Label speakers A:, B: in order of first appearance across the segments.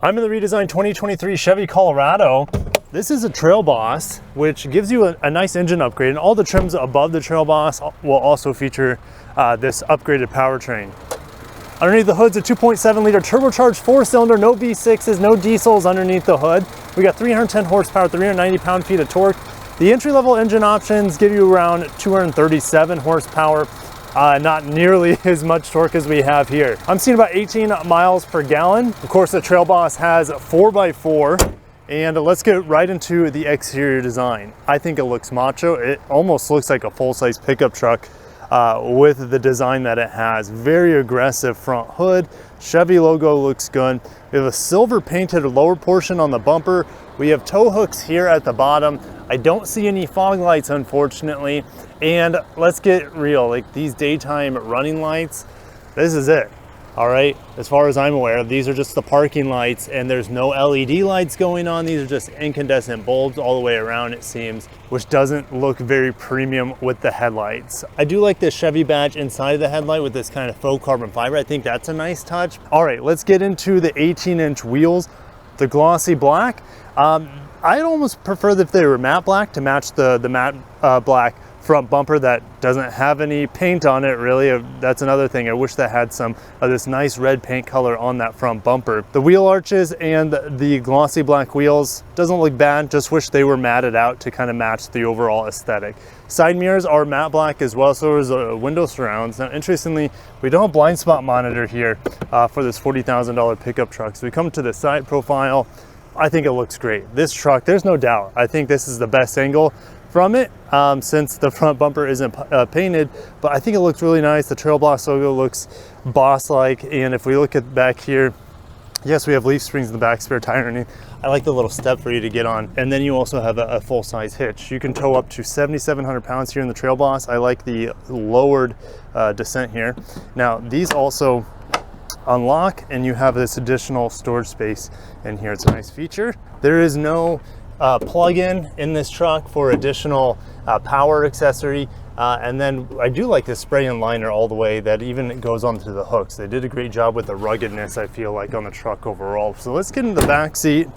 A: I'm in the redesigned 2023 Chevy Colorado. This is a Trail Boss, which gives you a nice engine upgrade, and all the trims above the Trail Boss will also feature this upgraded powertrain. Underneath the hood's a 2.7 liter turbocharged 4-cylinder, no V6s, no diesels underneath the hood. We got 310 horsepower, 390 pound-feet of torque. The entry-level engine options give you around 237 horsepower. Not nearly as much torque as we have here. I'm seeing about 18 miles per gallon. Of course, the Trail Boss has 4x4, and let's get right into the exterior design. I think it looks macho. It almost looks like a full-size pickup truck with the design that it has. Very aggressive front hood. Chevy logo looks good. We have a silver painted lower portion on the bumper. We have tow hooks here at the bottom. I don't see any fog lights, unfortunately. And let's get real, like these daytime running lights, this is it. All right, as far as I'm aware, these are just the parking lights, and there's no LED lights going on. These are just incandescent bulbs all the way around, it seems, which doesn't look very premium with the headlights. I do like the Chevy badge inside of the headlight with this kind of faux carbon fiber. I think that's a nice touch. All right, let's get into the 18-inch wheels, the glossy black. I'd almost prefer if they were matte black to match the matte black front bumper that doesn't have any paint on it, really. That's another thing. I wish that had some of this nice red paint color on that front bumper. The wheel arches and the glossy black wheels doesn't look bad, just wish they were matted out to kind of match the overall aesthetic. Side mirrors are matte black as well, so is window surrounds. Now, interestingly, we don't have blind spot monitor here for this $40,000 pickup truck. So we come to the side profile. I think it looks great. This truck, there's no doubt. I think this is the best angle from it since the front bumper isn't painted, but I think it looks really nice. The Trail Boss logo looks boss-like, and if we look at back here, yes, we have leaf springs in the back, spare tire underneath. I like the little step for you to get on, and then you also have a full-size hitch. You can tow up to 7,700 pounds here in the Trail Boss. I like the lowered descent here. Now, these also unlock, and you have this additional storage space in here. It's a nice feature. There is no plug-in in this truck for additional power accessory, and then I do like this spray-in liner all the way that even goes onto the hooks. They did a great job with the ruggedness, I feel like, on the truck overall. So let's get into the back seat.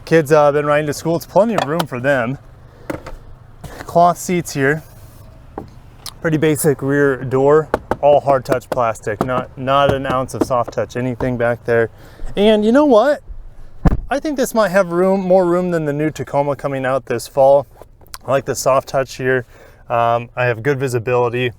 A: Kids been riding to school. It's plenty of room for them. Cloth seats here. Pretty basic rear door. All hard touch plastic, not an ounce of soft touch anything back there. And you know what? I think this might have more room than the new Tacoma coming out this fall. I like the soft touch here. I have good visibility.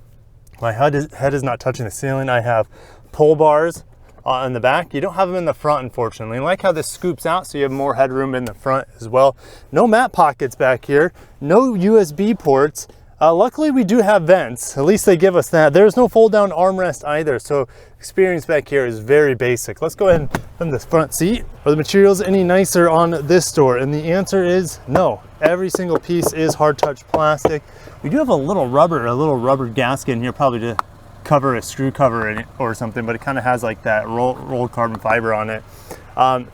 A: My head is not touching the ceiling. I have pull bars in the back. You don't have them in the front, unfortunately. I like how this scoops out so you have more headroom in the front as well. No mat pockets back here. No USB ports. Luckily, we do have vents. At least they give us that. There's no fold-down armrest either, so experience back here is very basic. Let's go ahead and put this front seat. Are the materials any nicer on this door? And the answer is no. Every single piece is hard-touch plastic. We do have a little rubber gasket in here, probably to cover a screw cover in it or something, but it kind of has like that rolled carbon fiber on it.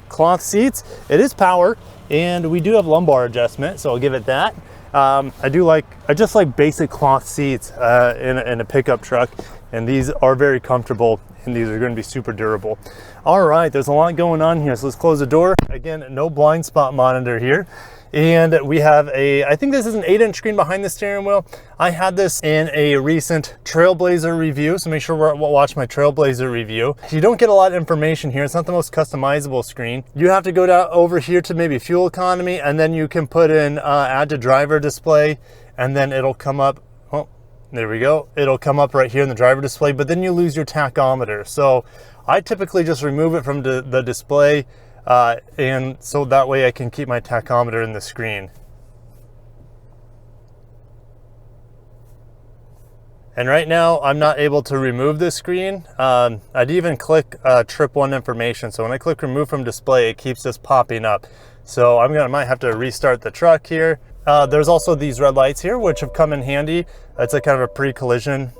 A: Cloth seats. It is power, and we do have lumbar adjustment, so I'll give it that. I just like basic cloth seats in a pickup truck, and these are very comfortable, and these are going to be super durable. All right, there's a lot going on here, so let's close the door. Again, no blind spot monitor here. And we have I think this is an 8-inch screen behind the steering wheel. I had this in a recent Trailblazer review, so make sure to watch my Trailblazer review. You don't get a lot of information here. It's not the most customizable screen. You have to go down over here to maybe fuel economy, and then you can put in add to driver display, and then it'll come up. Oh, there we go. It'll come up right here in the driver display, but then you lose your tachometer. So I typically just remove it from the display, and so that way I can keep my tachometer in the screen. And right now I'm not able to remove this screen. I'd even click trip one information. So when I click remove from display, it keeps this popping up. So I might have to restart the truck here. There's also these red lights here, which have come in handy. It's a kind of a pre-collision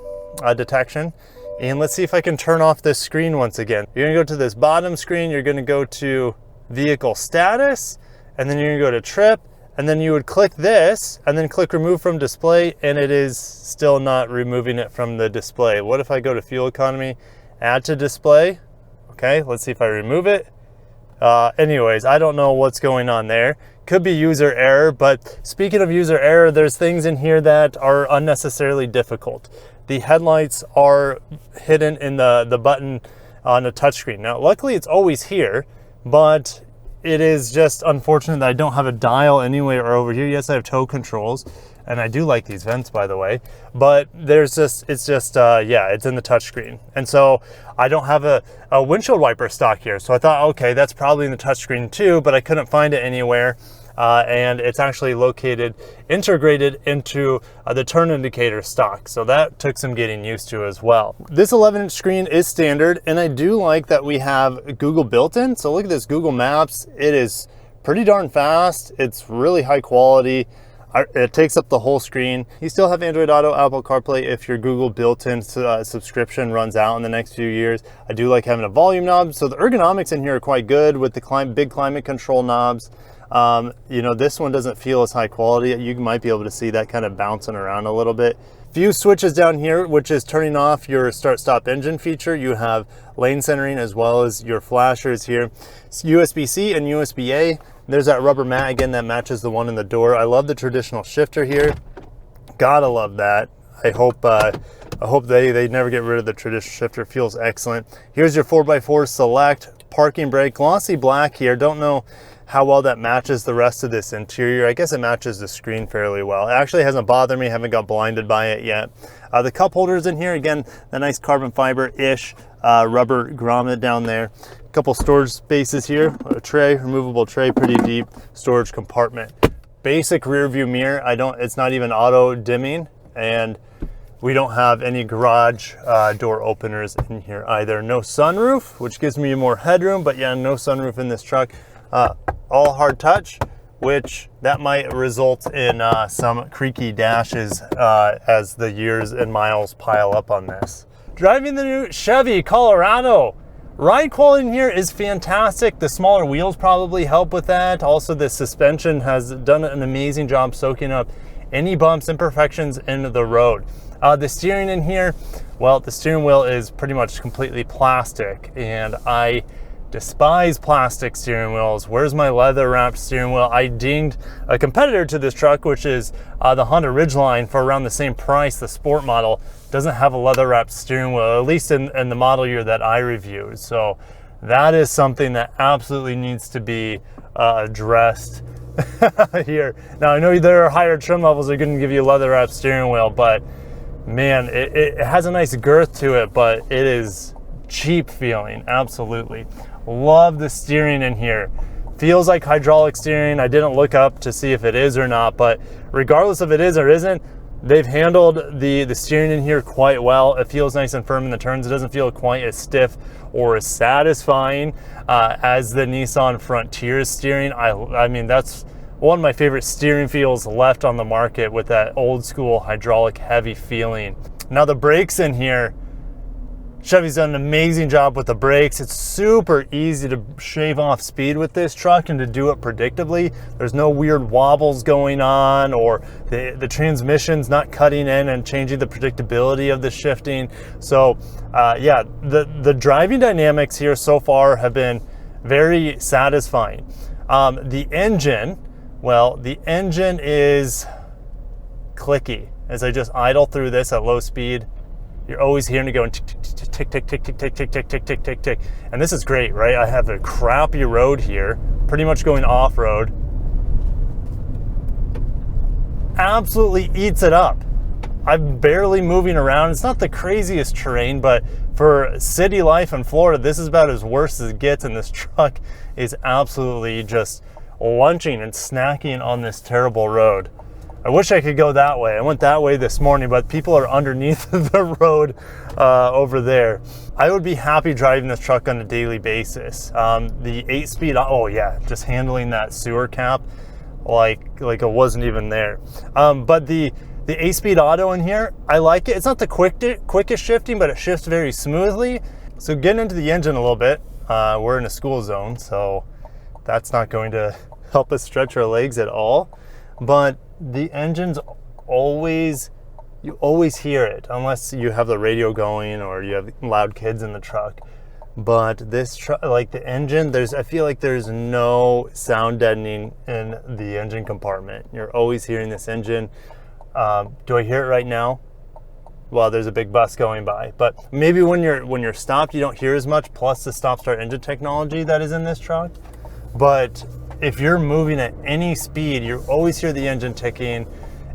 A: detection. And let's see if I can turn off this screen once again. You're gonna go to this bottom screen, you're gonna go to vehicle status, and then you're gonna go to trip, and then you would click this, and then click remove from display, and it is still not removing it from the display. What if I go to fuel economy, add to display? Okay, let's see if I remove it. Anyways, I don't know what's going on there. Could be user error, but speaking of user error, there's things in here that are unnecessarily difficult. The headlights are hidden in the button on the touchscreen. Now, luckily it's always here, but it is just unfortunate that I don't have a dial anywhere over here. Yes, I have tow controls, and I do like these vents, by the way, but it's just yeah, it's in the touchscreen. And so I don't have a windshield wiper stock here. So I thought, okay, that's probably in the touchscreen too, but I couldn't find it anywhere. And it's actually integrated into the turn indicator stock. So that took some getting used to as well. This 11-inch screen is standard, and I do like that we have Google built in. So look at this Google Maps. It is pretty darn fast. It's really high quality. It takes up the whole screen. You still have Android Auto, Apple CarPlay if your Google built-in subscription runs out in the next few years. I do like having a volume knob. So the ergonomics in here are quite good with the big climate control knobs. You know, this one doesn't feel as high quality. You might be able to see that kind of bouncing around a little bit. Few switches down here, which is turning off your start-stop engine feature. You have lane centering as well as your flashers here. It's USB-C and USB-A. There's that rubber mat again that matches the one in the door. I love the traditional shifter here. Gotta love that. I hope they never get rid of the traditional shifter. It feels excellent. Here's your 4x4 select parking brake, glossy black here. Don't know how well that matches the rest of this interior. I guess it matches the screen fairly well. It actually hasn't bothered me, haven't got blinded by it yet. The cup holders in here, again, the nice carbon fiber-ish rubber grommet down there. A couple storage spaces here, a tray, removable tray, pretty deep storage compartment. Basic rear view mirror, it's not even auto dimming, and we don't have any garage door openers in here either. No sunroof, which gives me more headroom, but yeah, no sunroof in this truck. All hard touch, which that might result in some creaky dashes as the years and miles pile up on this. Driving the new Chevy Colorado. Ride quality in here is fantastic. The smaller wheels probably help with that. Also, the suspension has done an amazing job soaking up any bumps, imperfections in the road. The steering in here, well, the steering wheel is pretty much completely plastic, and I despise plastic steering wheels. Where's my leather wrapped steering wheel? I dinged a competitor to this truck, which is the Honda Ridgeline, for around the same price. The sport model doesn't have a leather wrapped steering wheel, at least in the model year that I reviewed. So that is something that absolutely needs to be addressed here. Now, I know there are higher trim levels that are going to give you a leather wrapped steering wheel, but man, it has a nice girth to it, but it is cheap feeling. Absolutely love the steering in here. Feels like hydraulic steering. I didn't look up to see if it is or not, but regardless if it is or isn't, they've handled the steering in here quite well. It feels nice and firm in the turns. It doesn't feel quite as stiff or as satisfying as the Nissan Frontier's steering. I mean, that's one of my favorite steering feels left on the market, with that old school hydraulic heavy feeling. Now the brakes in here, Chevy's done an amazing job with the brakes. It's super easy to shave off speed with this truck and to do it predictably. There's no weird wobbles going on, or the transmission's not cutting in and changing the predictability of the shifting. So yeah, the driving dynamics here so far have been very satisfying. The engine, well, the engine is clicky. As I just idle through this at low speed, you're always hearing it going tick, tick, tick, tick, tick, tick, tick, tick, tick, tick, tick, tick. And this is great, right? I have a crappy road here, pretty much going off-road. Absolutely eats it up. I'm barely moving around. It's not the craziest terrain, but for city life in Florida, this is about as worse as it gets, and this truck is absolutely just lunching and snacking on this terrible road. I wish I could go that way. I went that way this morning, but people are underneath the road over there. I would be happy driving this truck on a daily basis. The 8-speed, oh yeah, just handling that sewer cap like it wasn't even there. But the 8-speed auto in here, I like it. It's not the quickest shifting, but it shifts very smoothly. So getting into the engine a little bit, we're in a school zone, so that's not going to help us stretch our legs at all. But the engine's you always hear it, unless you have the radio going or you have loud kids in the truck. But this truck, like the engine, I feel like there's no sound deadening in the engine compartment. You're always hearing this engine. Do I hear it right now? Well, there's a big bus going by, but maybe when you're stopped, you don't hear as much, plus the stop-start engine technology that is in this truck. But if you're moving at any speed, you always hear the engine ticking,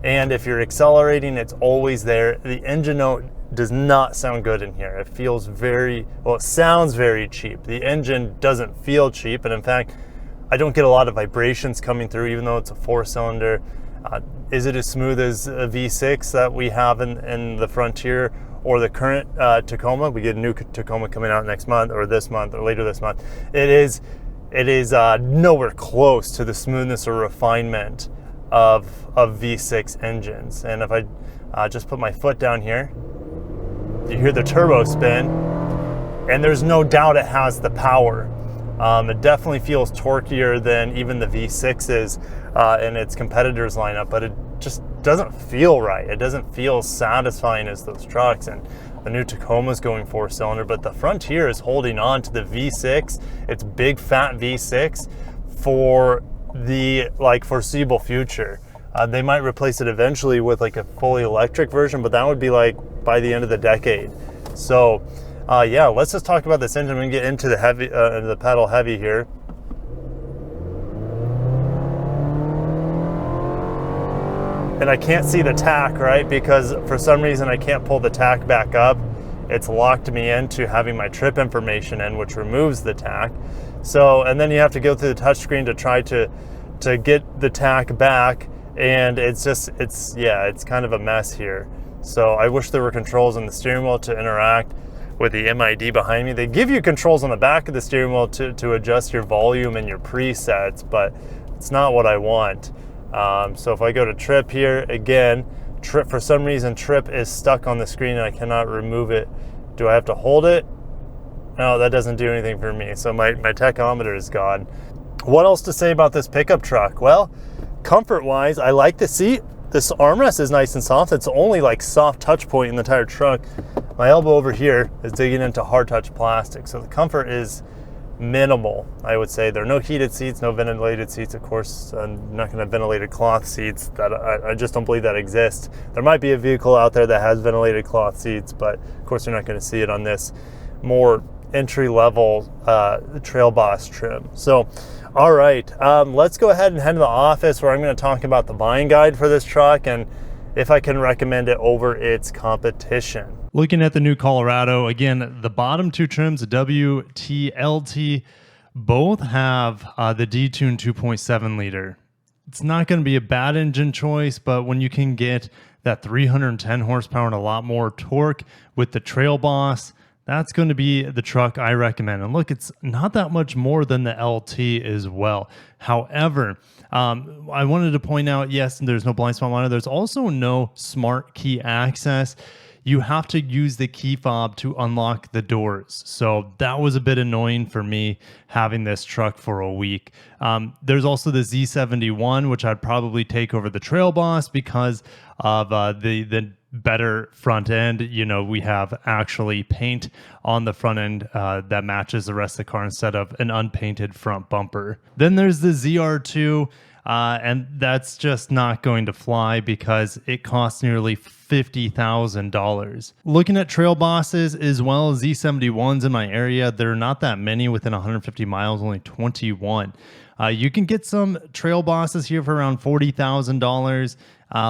A: and if you're accelerating, it's always there. The engine note does not sound good in here. It feels it sounds very cheap. The engine doesn't feel cheap, and in fact, I don't get a lot of vibrations coming through, even though it's a 4-cylinder. Is it as smooth as a V6 that we have in the Frontier or the current Tacoma? We get a new Tacoma coming out next month, or this month, or later this month. It is nowhere close to the smoothness or refinement of V6 engines. And if I just put my foot down here, you hear the turbo spin, and there's no doubt it has the power. It definitely feels torquier than even the V6s in its competitors lineup, but it just doesn't feel right. It doesn't feel satisfying as those trucks. And the new Tacoma's going 4-cylinder, but the Frontier is holding on to the V6. It's big fat V6 for the foreseeable future. They might replace it eventually with like a fully electric version, but that would be like by the end of the decade. So yeah, let's just talk about this engine. I'm gonna get into the heavy, the pedal heavy here. And I can't see the tack, right? Because for some reason I can't pull the tack back up. It's locked me into having my trip information in, which removes the tack. So, and then you have to go through the touchscreen to try to get the tack back. And it's kind of a mess here. So I wish there were controls on the steering wheel to interact with the MID behind me. They give you controls on the back of the steering wheel to adjust your volume and your presets, but it's not what I want. So if I go to trip here, again, trip, for some reason, trip is stuck on the screen and I cannot remove it. Do I have to hold it? No, that doesn't do anything for me. So my tachometer is gone. What else to say about this pickup truck? Well, comfort-wise, I like the seat. This armrest is nice and soft. It's the only like soft touch point in the entire truck. My elbow over here is digging into hard touch plastic. So the comfort is minimal, I would say. There are no heated seats, no ventilated seats. Of course, I'm not going to have ventilated cloth seats. That I just don't believe that exists. There might be a vehicle out there that has ventilated cloth seats, but of course you're not going to see it on this more entry-level Trail Boss trim. So, all right, let's go ahead and head to the office where I'm going to talk about the buying guide for this truck and if I can recommend it over its competition. Looking at the new Colorado, again, the bottom two trims, the WT, LT, both have the D-Tune 2.7 liter. It's not going to be a bad engine choice, but when you can get that 310 horsepower and a lot more torque with the Trail Boss, that's going to be the truck I recommend. And look, it's not that much more than the LT as well. However, I wanted to point out, yes, there's no blind spot monitor. There's also no smart key access. You have to use the key fob to unlock the doors. So that was a bit annoying for me having this truck for a week. There's also the Z71, which I'd probably take over the Trail Boss because of the better front end. You know, we have actually paint on the front end that matches the rest of the car instead of an unpainted front bumper. Then there's the ZR2. And that's just not going to fly because it costs nearly $50,000. Looking at Trail Bosses as well as Z71s in my area, there are not that many within 150 miles, only 21. You can get some Trail Bosses here for around $40,000.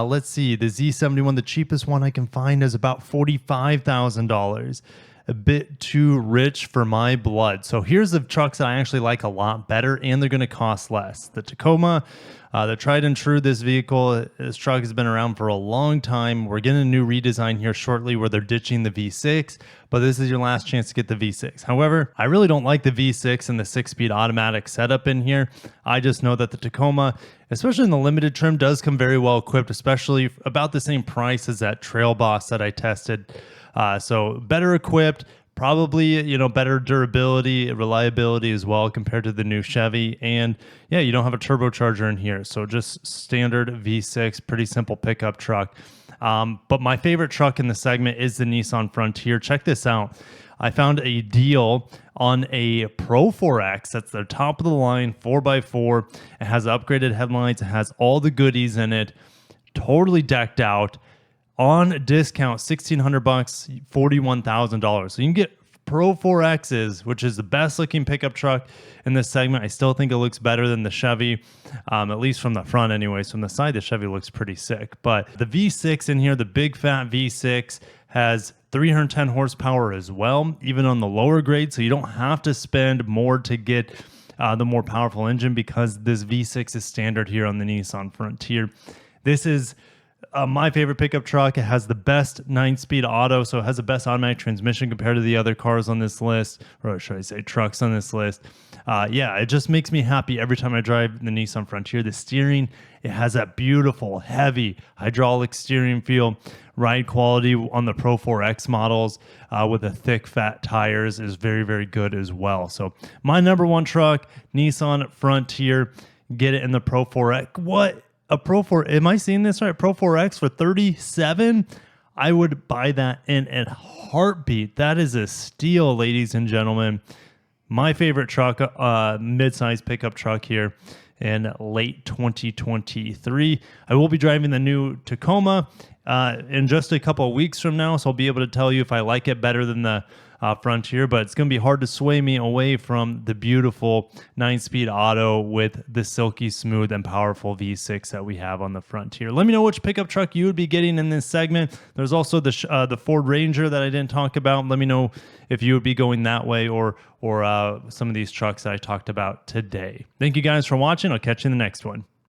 A: Let's see, the Z71, the cheapest one I can find is about $45,000. A bit too rich for my blood. So here's the trucks that I actually like a lot better, and they're going to cost less. The Tacoma, the tried and true, this vehicle, this truck has been around for a long time. We're getting a new redesign here shortly where they're ditching the V6, but this is your last chance to get the V6. However, I really don't like the V6 and the 6-speed automatic setup in here. I just know that the Tacoma, especially in the limited trim, does come very well equipped, especially about the same price as that Trail Boss that I tested. So better equipped, probably, you know, better durability, reliability as well compared to the new Chevy. And yeah, you don't have a turbocharger in here. So just standard V6, pretty simple pickup truck. But my favorite truck in the segment is the Nissan Frontier. Check this out. I found a deal on a Pro 4X. That's their top of the line 4x4. It has upgraded headlights. It has all the goodies in it. Totally decked out. On discount, $1,600, $41,000. So you can get Pro 4Xs, which is the best looking pickup truck in this segment. I still think it looks better than the Chevy, at least from the front anyways. From the side, the Chevy looks pretty sick. But the V6 in here, the big fat V6, has 310 horsepower as well, even on the lower grade. So you don't have to spend more to get the more powerful engine, because this V6 is standard here on the Nissan Frontier. This is my favorite pickup truck. It has the best 9-speed auto, so it has the best automatic transmission compared to the other cars on this list, or should I say trucks on this list. Yeah, it just makes me happy every time I drive the Nissan Frontier. The steering, it has that beautiful, heavy hydraulic steering feel. Ride quality on the Pro 4X models with the thick, fat tires is very, very good as well. So my number one truck, Nissan Frontier. Get it in the Pro 4X. What? A Pro 4, am I seeing this right? Pro 4X for $37,000? I would buy that in a heartbeat. That is a steal, ladies and gentlemen. My favorite truck, mid-size pickup truck here in late 2023. I will be driving the new Tacoma in just a couple of weeks from now, so I'll be able to tell you if I like it better than the Frontier, but it's going to be hard to sway me away from the beautiful 9-speed auto with the silky smooth and powerful V6 that we have on the Frontier. Let me know which pickup truck you would be getting in this segment. There's also the Ford Ranger that I didn't talk about. Let me know if you would be going that way or some of these trucks that I talked about today. Thank you guys for watching. I'll catch you in the next one.